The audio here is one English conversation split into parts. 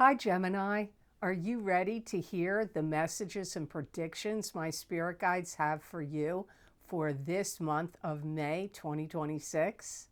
Hi, Gemini. Are you ready to hear the messages and predictions my spirit guides have for you for this month of May 2026?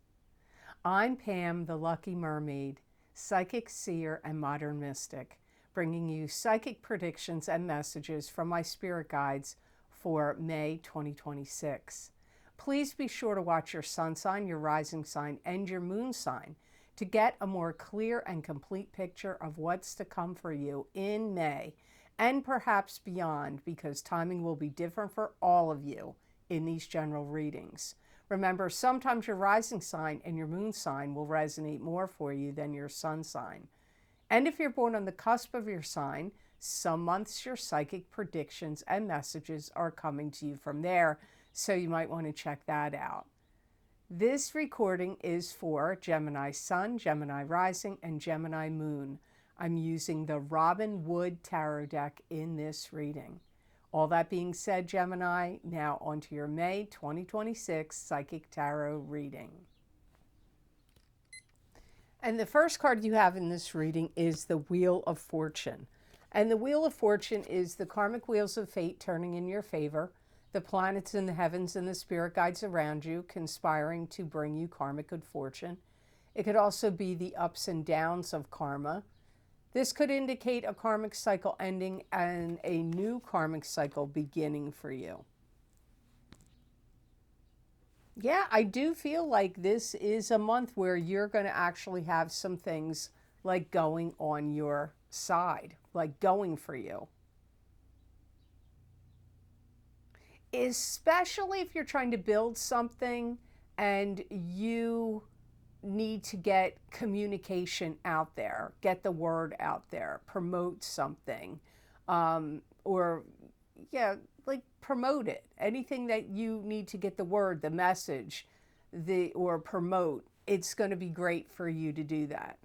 I'm Pam, the Lucky Mermaid, psychic seer and modern mystic, bringing you psychic predictions and messages from my spirit guides for May 2026. Please be sure to watch your sun sign, your rising sign, and your moon sign to get a more clear and complete picture of what's to come for you in May and perhaps beyond, because timing will be different for all of you in these general readings. Remember, sometimes your rising sign and your moon sign will resonate more for you than your sun sign. And if you're born on the cusp of your sign, some months your psychic predictions and messages are coming to you from there, so you might want to check that out. This recording is for Gemini Sun, Gemini Rising, and Gemini Moon. I'm using the Robin Wood Tarot deck in this reading. All that being said, Gemini, now onto your May 2026 Psychic Tarot reading. And the first card you have in this reading is the Wheel of Fortune. And the Wheel of Fortune is the karmic wheels of fate turning in your favor, the planets in the heavens and the spirit guides around you conspiring to bring you karmic good fortune. It could also be the ups and downs of karma. This could indicate a karmic cycle ending and a new karmic cycle beginning for you. Yeah, I do feel like this is a month where you're going to actually have some things like going on your side, like going for you. Especially if you're trying to build something and you need to get communication out there, get the word out there, promote something, or like promote it. Anything that you need to get the word, the message, or promote, it's going to be great for you to do that.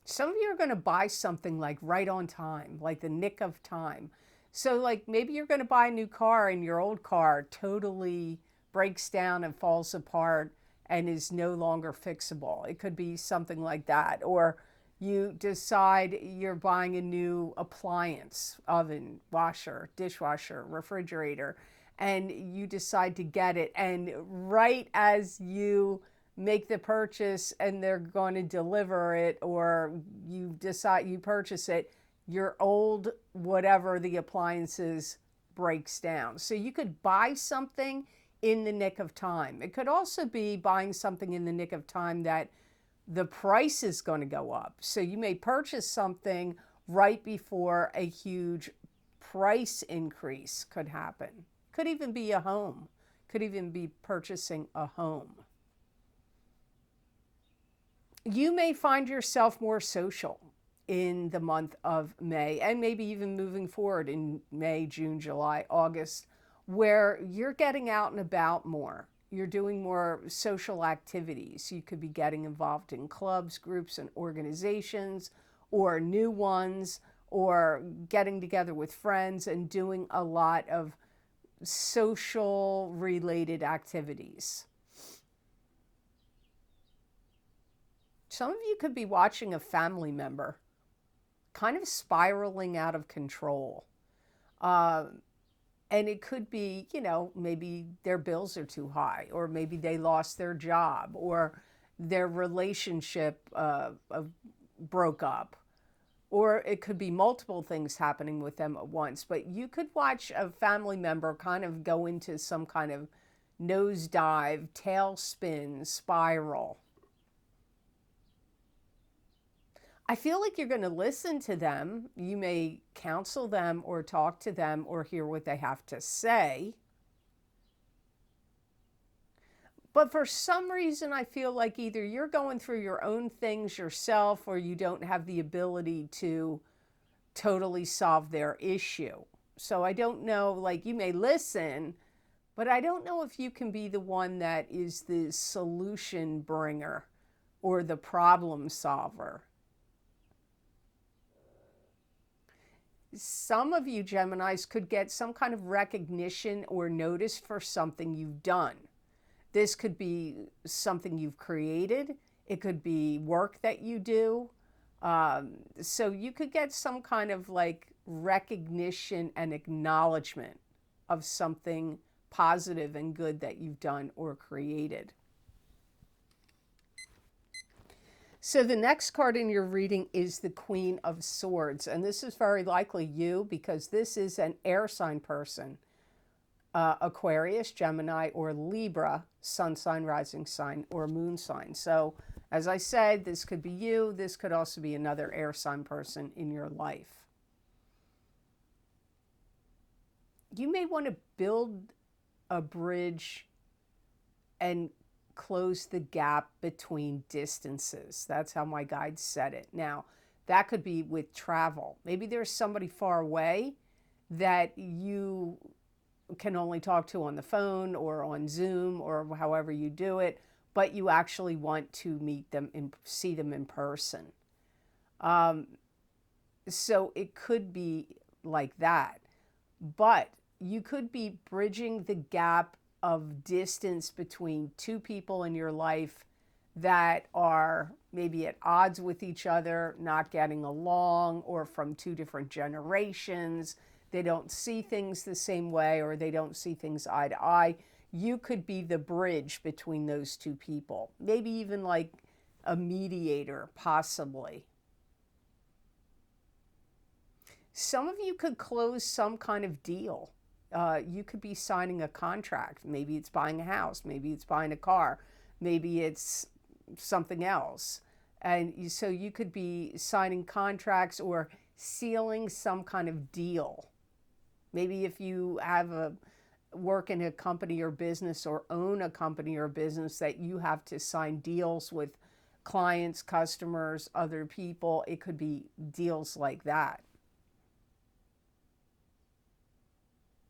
Some of you are going to buy something like right on time, like the nick of time. So like maybe you're going to buy a new car and your old car totally breaks down and falls apart and is no longer fixable. It could be something like that. Or you decide you're buying a new appliance, oven, washer, dishwasher, refrigerator, and you decide to get it. And right as you make the purchase and they're going to deliver it, or you decide you purchase it, your old whatever the appliances breaks down. So you could buy something in the nick of time. It could also be buying something in the nick of time that the price is going to go up. So you may purchase something right before a huge price increase could happen. Could even be a home. Could even be purchasing a home. You may find yourself more social in the month of May, and maybe even moving forward in May, June, July, August, where you're getting out and about more. You're doing more social activities. You could be getting involved in clubs, groups, and organizations, or new ones, or getting together with friends and doing a lot of social related activities. Some of you could be watching a family member kind of spiraling out of control. And it could be, maybe their bills are too high, or maybe they lost their job, or their relationship broke up, or it could be multiple things happening with them at once. But you could watch a family member kind of go into some kind of nosedive, tailspin, spiral. I feel like you're going to listen to them. You may counsel them or talk to them or hear what they have to say. But for some reason, I feel like either you're going through your own things yourself, or you don't have the ability to totally solve their issue. So I don't know, like you may listen, but I don't know if you can be the one that is the solution bringer or the problem solver. Some of you Geminis could get some kind of recognition or notice for something you've done. This could be something you've created. It could be work that you do. So you could get some kind of like recognition and acknowledgement of something positive and good that you've done or created. So the next card in your reading is the Queen of Swords. And this is very likely you, because this is an air sign person. Aquarius, Gemini, or Libra, sun sign, rising sign, or moon sign. So as I said, this could be you. This could also be another air sign person in your life. You may want to build a bridge and close the gap between distances. That's how my guide said it. Now, that could be with travel. Maybe there's somebody far away that you can only talk to on the phone or on Zoom or however you do it, but you actually want to meet them and see them in person. So it could be like that. But you could be bridging the gap of distance between two people in your life that are maybe at odds with each other, not getting along, or from two different generations. They don't see things the same way, or they don't see things eye to eye. You could be the bridge between those two people. Maybe even like a mediator, possibly. Some of you could close some kind of deal. You could be signing a contract. Maybe it's buying a house. Maybe it's buying a car. Maybe it's something else. And so you could be signing contracts or sealing some kind of deal. Maybe if you have work in a company or business, or own a company or business, that you have to sign deals with clients, customers, other people. It could be deals like that.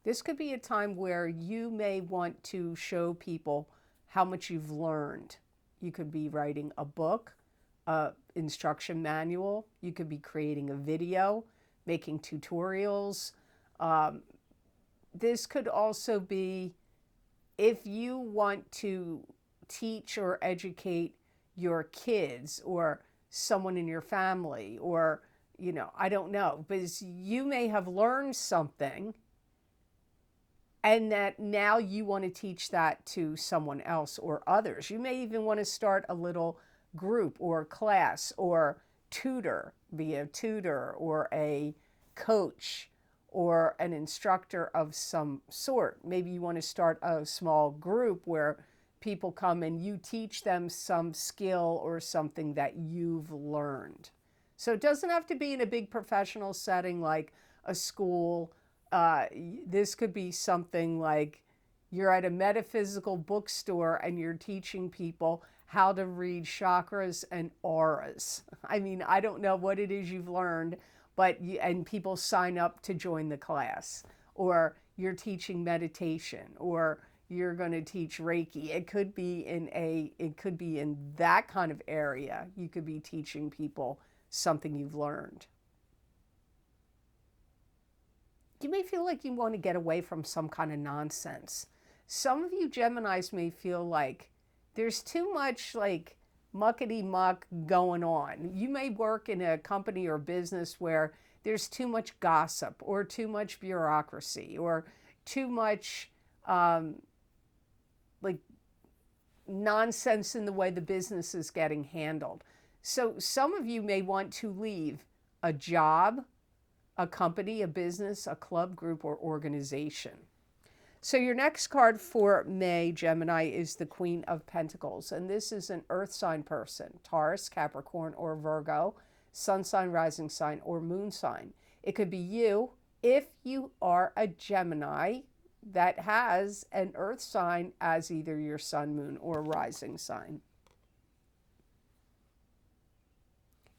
This could be a time where you may want to show people how much you've learned. You could be writing a book, instruction manual. You could be creating a video, making tutorials. This could also be if you want to teach or educate your kids or someone in your family, or, I don't know, because you may have learned something and that now you want to teach that to someone else or others. You may even want to start a little group or class or tutor, be a tutor or a coach or an instructor of some sort. Maybe you want to start a small group where people come and you teach them some skill or something that you've learned. So it doesn't have to be in a big professional setting like a school. This could be something like you're at a metaphysical bookstore and you're teaching people how to read chakras and auras. I mean, I don't know what it is you've learned, but and people sign up to join the class. Or you're teaching meditation, or you're going to teach Reiki. It could be in that kind of area. You could be teaching people something you've learned. You may feel like you want to get away from some kind of nonsense. Some of you Geminis may feel like there's too much like muckety-muck going on. You may work in a company or business where there's too much gossip or too much bureaucracy or too much like nonsense in the way the business is getting handled. So some of you may want to leave a job, a company, a business, a club, group, or organization. So your next card for May, Gemini, is the Queen of Pentacles. And this is an earth sign person, Taurus, Capricorn, or Virgo, sun sign, rising sign, or moon sign. It could be you if you are a Gemini that has an earth sign as either your sun, moon, or rising sign.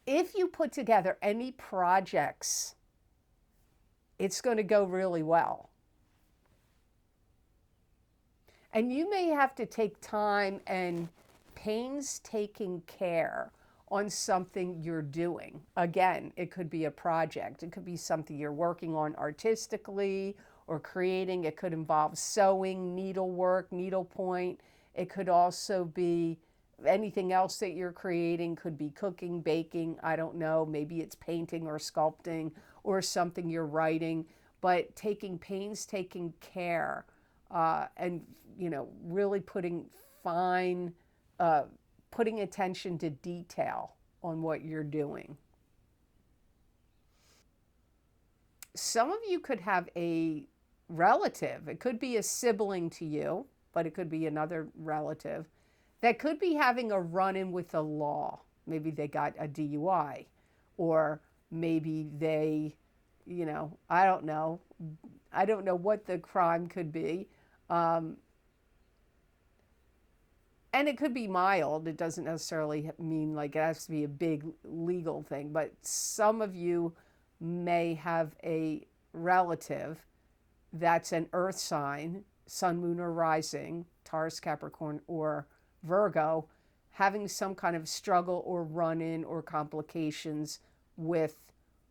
If you put together any projects, it's going to go really well. And you may have to take time and painstaking care on something you're doing. Again, it could be a project. It could be something you're working on artistically or creating. It could involve sewing, needlework, needlepoint. It could also be anything else that you're creating. Could be cooking, baking, I don't know. Maybe it's painting or sculpting or something you're writing, but taking painstaking care and, really uh, putting attention to detail on what you're doing. Some of you could have a relative. It could be a sibling to you, but it could be another relative that could be having a run-in with the law. Maybe they got a DUI, or maybe they, I don't know. I don't know what the crime could be. Um, and it could be mild. It doesn't necessarily mean like it has to be a big legal thing, but some of you may have a relative that's an earth sign, sun, moon, or rising, Taurus, Capricorn, or Virgo, having some kind of struggle or run in or complications with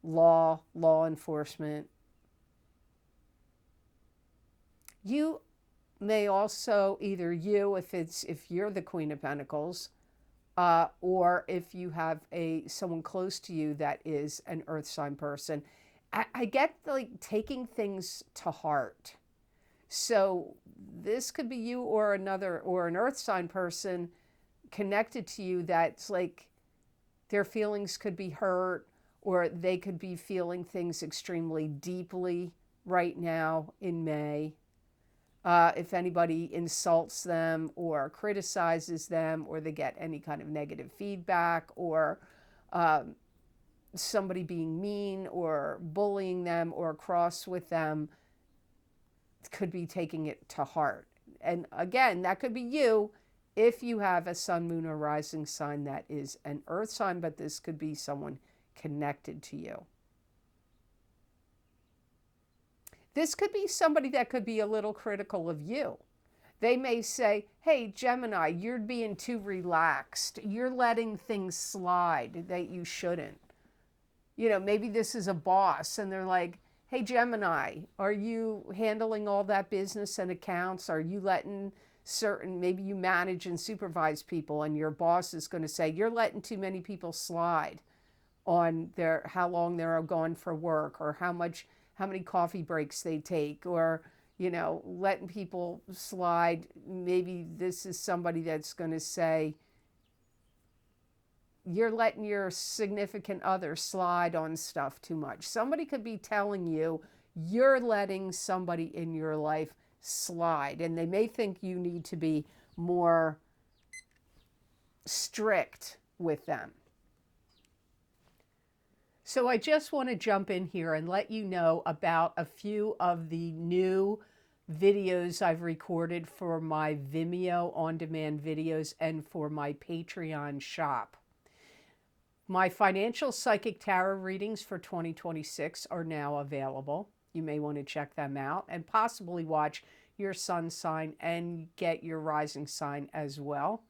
law enforcement. You may also, either you, if you're the Queen of Pentacles, or if you have someone close to you that is an earth sign person, I get like taking things to heart. So this could be you or an earth sign person connected to you that's like their feelings could be hurt, or they could be feeling things extremely deeply right now in May. If anybody insults them or criticizes them, or they get any kind of negative feedback, or somebody being mean or bullying them or cross with them, could be taking it to heart. And again, that could be you if you have a sun, moon, or rising sign that is an earth sign, but this could be someone connected to you. This could be somebody that could be a little critical of you. They may say, hey, Gemini, you're being too relaxed. You're letting things slide that you shouldn't. Maybe this is a boss and they're like, hey, Gemini, are you handling all that business and accounts? Are you letting maybe you manage and supervise people, and your boss is going to say, you're letting too many people slide on how long they're gone for work, or how many coffee breaks they take, or, letting people slide. Maybe this is somebody that's going to say, you're letting your significant other slide on stuff too much. Somebody could be telling you you're letting somebody in your life slide, and they may think you need to be more strict with them. So I just want to jump in here and let you know about a few of the new videos I've recorded for my Vimeo on-demand videos and for my Patreon shop. My financial psychic tarot readings for 2026 are now available. You may want to check them out and possibly watch your sun sign and get your rising sign as well.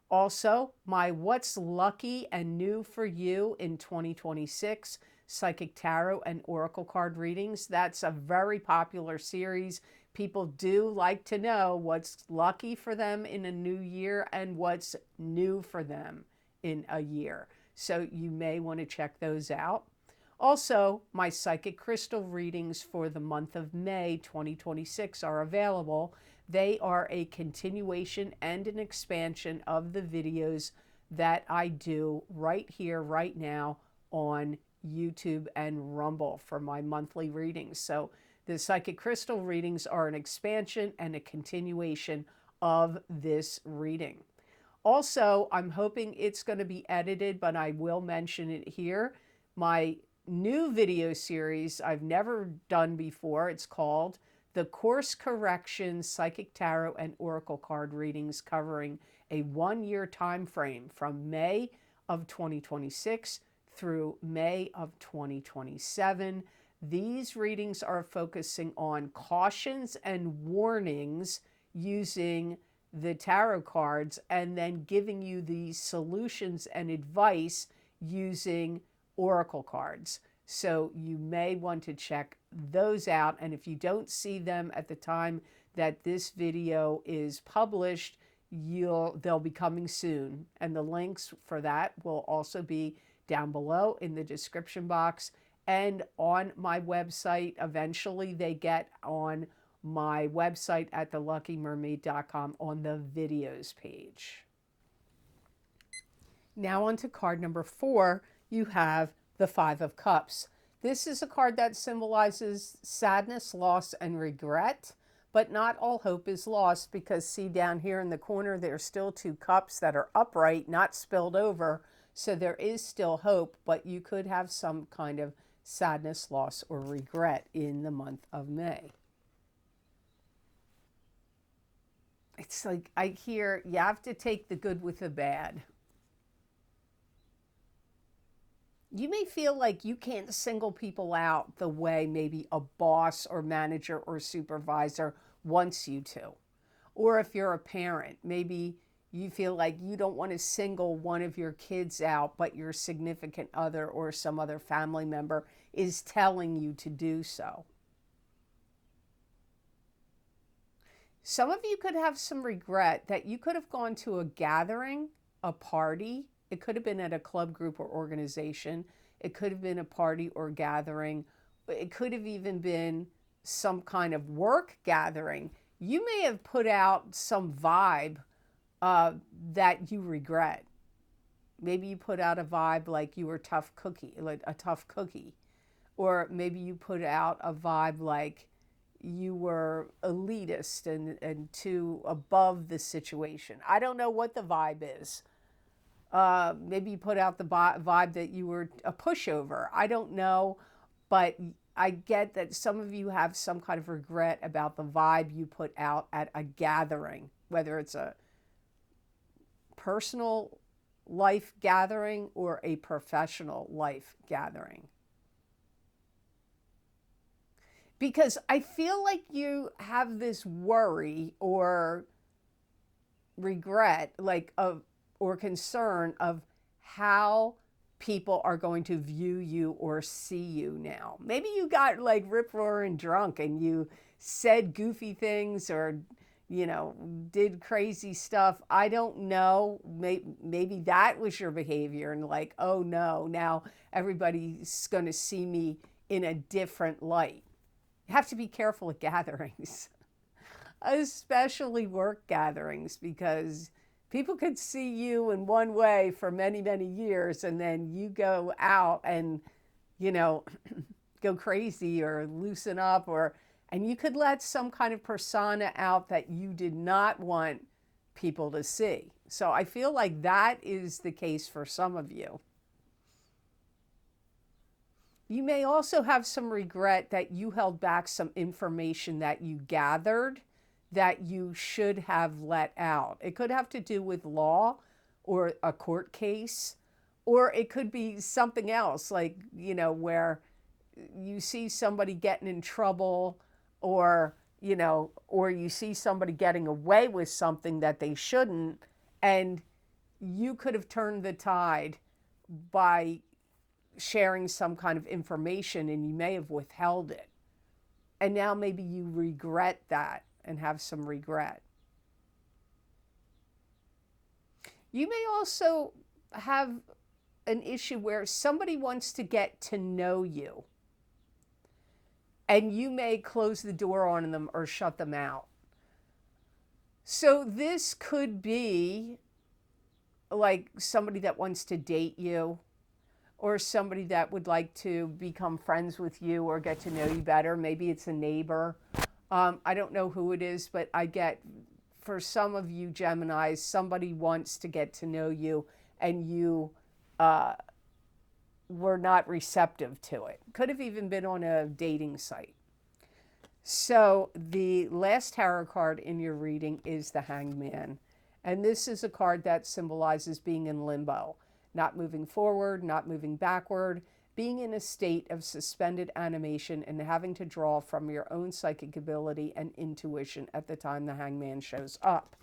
Also, my What's Lucky and New for You in 2026 Psychic Tarot and Oracle card readings. That's a very popular series. People do like to know what's lucky for them in a new year and what's new for them in a year. So you may want to check those out. Also, my psychic crystal readings for the month of May 2026 are available. They are a continuation and an expansion of the videos that I do right here, right now on YouTube and Rumble for my monthly readings. So the psychic crystal readings are an expansion and a continuation of this reading. Also, I'm hoping it's going to be edited, but I will mention it here. My new video series I've never done before. It's called The Course Correction Psychic Tarot and Oracle Card Readings, covering a 1-year time frame from May of 2026 through May of 2027. These readings are focusing on cautions and warnings using the tarot cards, and then giving you the solutions and advice using oracle cards. So you may want to check those out. And if you don't see them at the time that this video is published, they'll be coming soon. And the links for that will also be down below in the description box and on my website. Eventually they get on my website at theluckymermaid.com on the videos page. Now on to card number 4, you have the 5 of Cups. This is a card that symbolizes sadness, loss, and regret, but not all hope is lost, because see down here in the corner, there's still 2 cups that are upright, not spilled over. So there is still hope, but you could have some kind of sadness, loss, or regret in the month of May. It's like I hear you have to take the good with the bad. You may feel like you can't single people out the way maybe a boss or manager or supervisor wants you to. Or if you're a parent, maybe you feel like you don't want to single one of your kids out, but your significant other or some other family member is telling you to do so. Some of you could have some regret that you could have gone to a gathering, a party. It could have been at a club, group, or organization. It could have been a party or gathering. It could have even been some kind of work gathering. You may have put out some vibe that you regret. Maybe you put out a vibe like you were tough cookie, like a tough cookie. Or maybe you put out a vibe like you were elitist and too above the situation. I don't know what the vibe is. Maybe you put out the vibe that you were a pushover. I don't know, but I get that some of you have some kind of regret about the vibe you put out at a gathering, whether it's a personal life gathering or a professional life gathering. Because I feel like you have this worry or regret, like or concern of how people are going to view you or see you now. Maybe you got like rip-roaring drunk and you said goofy things or, did crazy stuff. I don't know. Maybe that was your behavior and like, oh no, now everybody's going to see me in a different light. You have to be careful at gatherings, especially work gatherings, because people could see you in one way for many, many years, and then you go out and, go crazy or loosen up, and you could let some kind of persona out that you did not want people to see. So I feel like that is the case for some of you. You may also have some regret that you held back some information that you gathered that you should have let out. It could have to do with law or a court case, or it could be something else, like, where you see somebody getting in trouble, or you see somebody getting away with something that they shouldn't, and you could have turned the tide by sharing some kind of information, and you may have withheld it. And now maybe you regret that and have some regret. You may also have an issue where somebody wants to get to know you, and you may close the door on them or shut them out. So this could be like somebody that wants to date you, or somebody that would like to become friends with you or get to know you better. Maybe it's a neighbor. I don't know who it is, but I get, for some of you Geminis, somebody wants to get to know you and you were not receptive to it. Could have even been on a dating site. So the last tarot card in your reading is the Hanged Man. And this is a card that symbolizes being in limbo. Not moving forward, not moving backward, being in a state of suspended animation and having to draw from your own psychic ability and intuition at the time the hangman shows up.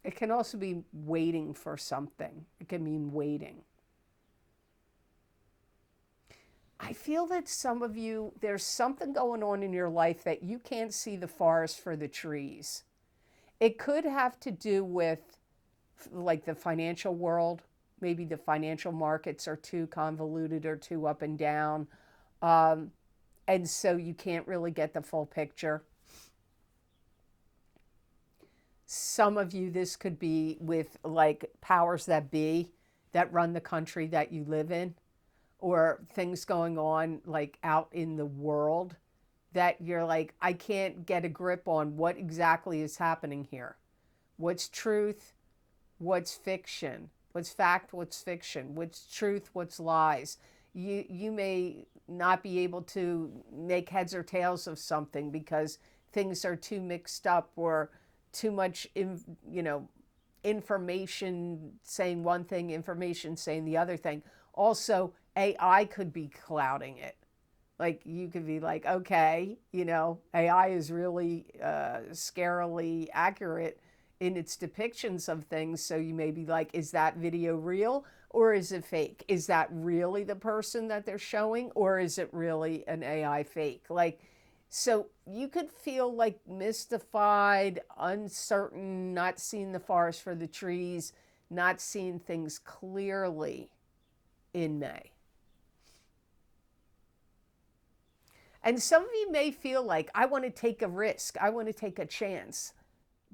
It can also be waiting for something. It can mean waiting. I feel that some of you, there's something going on in your life that you can't see the forest for the trees. It could have to do with like the financial world. Maybe the financial markets are too convoluted or too up and down. Um, and so you can't really get the full picture. Some of you, this could be with like powers that be that run the country that you live in, or things going on like out in the world that you're like, I can't get a grip on what exactly is happening here. What's truth? What's fiction? What's fact? What's fiction? What's truth? What's lies? You may not be able to make heads or tails of something because things are too mixed up, or too much, information saying one thing, information saying the other thing. Also, AI could be clouding it. Like you could be like, okay, AI is really scarily accurate in its depictions of things. So you may be like, is that video real or is it fake? Is that really the person that they're showing, or is it really an AI fake? Like, so you could feel like mystified, uncertain, not seeing the forest for the trees, not seeing things clearly in May. And some of you may feel like, I want to take a risk, I want to take a chance,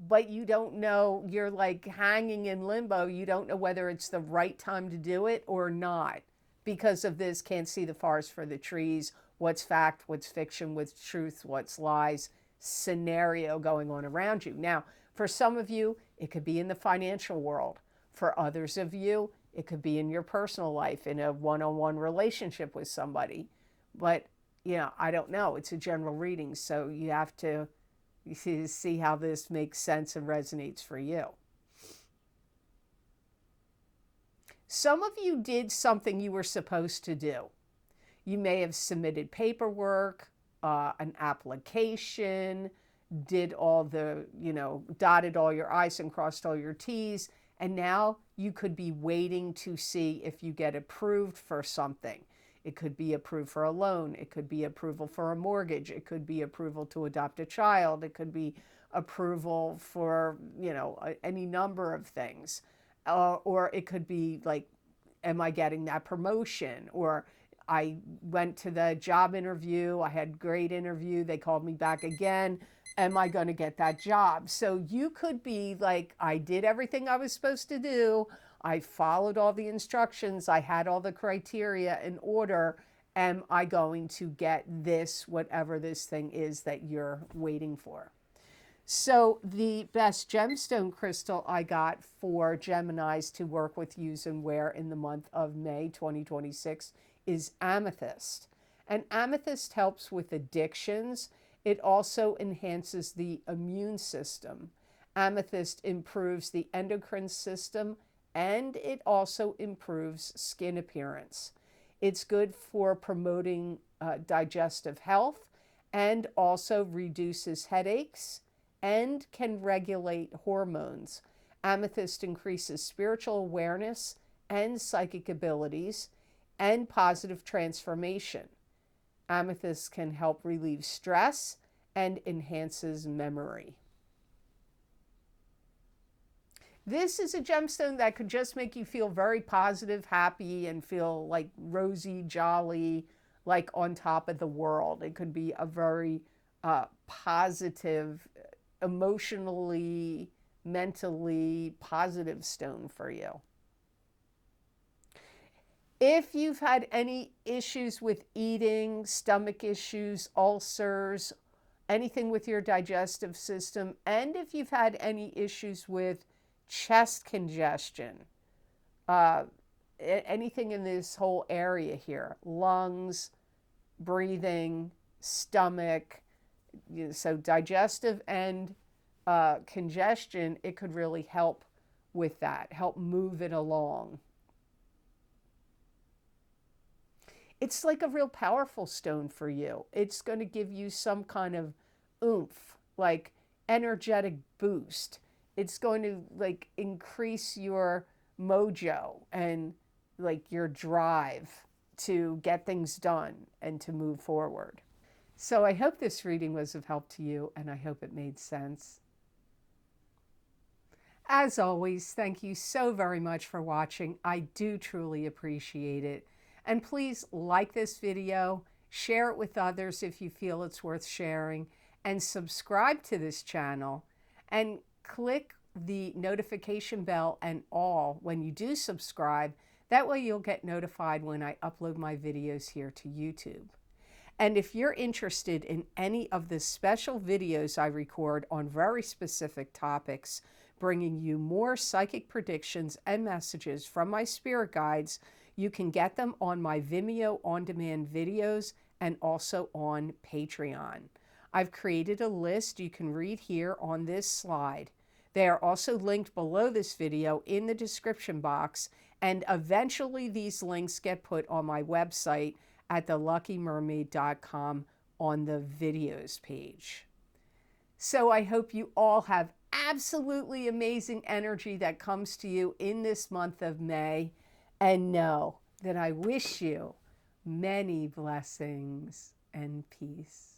but you don't know, you're like hanging in limbo. You don't know whether it's the right time to do it or not because of this can't see the forest for the trees, what's fact, what's fiction, what's truth, what's lies scenario going on around you. Now, for some of you, it could be in the financial world. For others of you, it could be in your personal life, in a one-on-one relationship with somebody. But, I don't know. It's a general reading, so you have to see how this makes sense and resonates for you. Some of you did something you were supposed to do. You may have submitted paperwork, an application, did all the, dotted all your I's and crossed all your T's, and now you could be waiting to see if you get approved for something. It could be approved for a loan. It could be approval for a mortgage. It could be approval to adopt a child. It could be approval for, any number of things. Or it could be like, am I getting that promotion? Or I went to the job interview. I had a great interview. They called me back again. Am I going to get that job? So you could be like, I did everything I was supposed to do. I followed all the instructions. I had all the criteria in order. Am I going to get this, whatever this thing is that you're waiting for? So the best gemstone crystal I got for Geminis to work with, use, and wear in the month of May 2026 is amethyst. And amethyst helps with addictions. It also enhances the immune system. Amethyst improves the endocrine system, and it also improves skin appearance. It's good for promoting digestive health, and also reduces headaches and can regulate hormones. Amethyst increases spiritual awareness and psychic abilities and positive transformation. Amethyst can help relieve stress and enhances memory. This is a gemstone that could just make you feel very positive, happy, and feel like rosy, jolly, like on top of the world. It could be a very positive, emotionally, mentally positive stone for you. If you've had any issues with eating, stomach issues, ulcers, anything with your digestive system, and if you've had any issues with chest congestion, anything in this whole area here, lungs, breathing, stomach, so digestive and congestion, it could really help with that, help move it along. It's like a real powerful stone for you. It's going to give you some kind of oomph, like energetic boost. It's going to like increase your mojo and like your drive to get things done and to move forward. So I hope this reading was of help to you, and I hope it made sense. As always, thank you so very much for watching. I do truly appreciate it. And please like this video, share it with others if you feel it's worth sharing, and subscribe to this channel. And click the notification bell and all when you do subscribe. That way you'll get notified when I upload my videos here to YouTube. And if you're interested in any of the special videos I record on very specific topics, bringing you more psychic predictions and messages from my spirit guides, you can get them on my Vimeo on-demand videos and also on Patreon. I've created a list you can read here on this slide. They are also linked below this video in the description box, and eventually these links get put on my website at theluckymermaid.com on the videos page. So I hope you all have absolutely amazing energy that comes to you in this month of May, and know that I wish you many blessings and peace.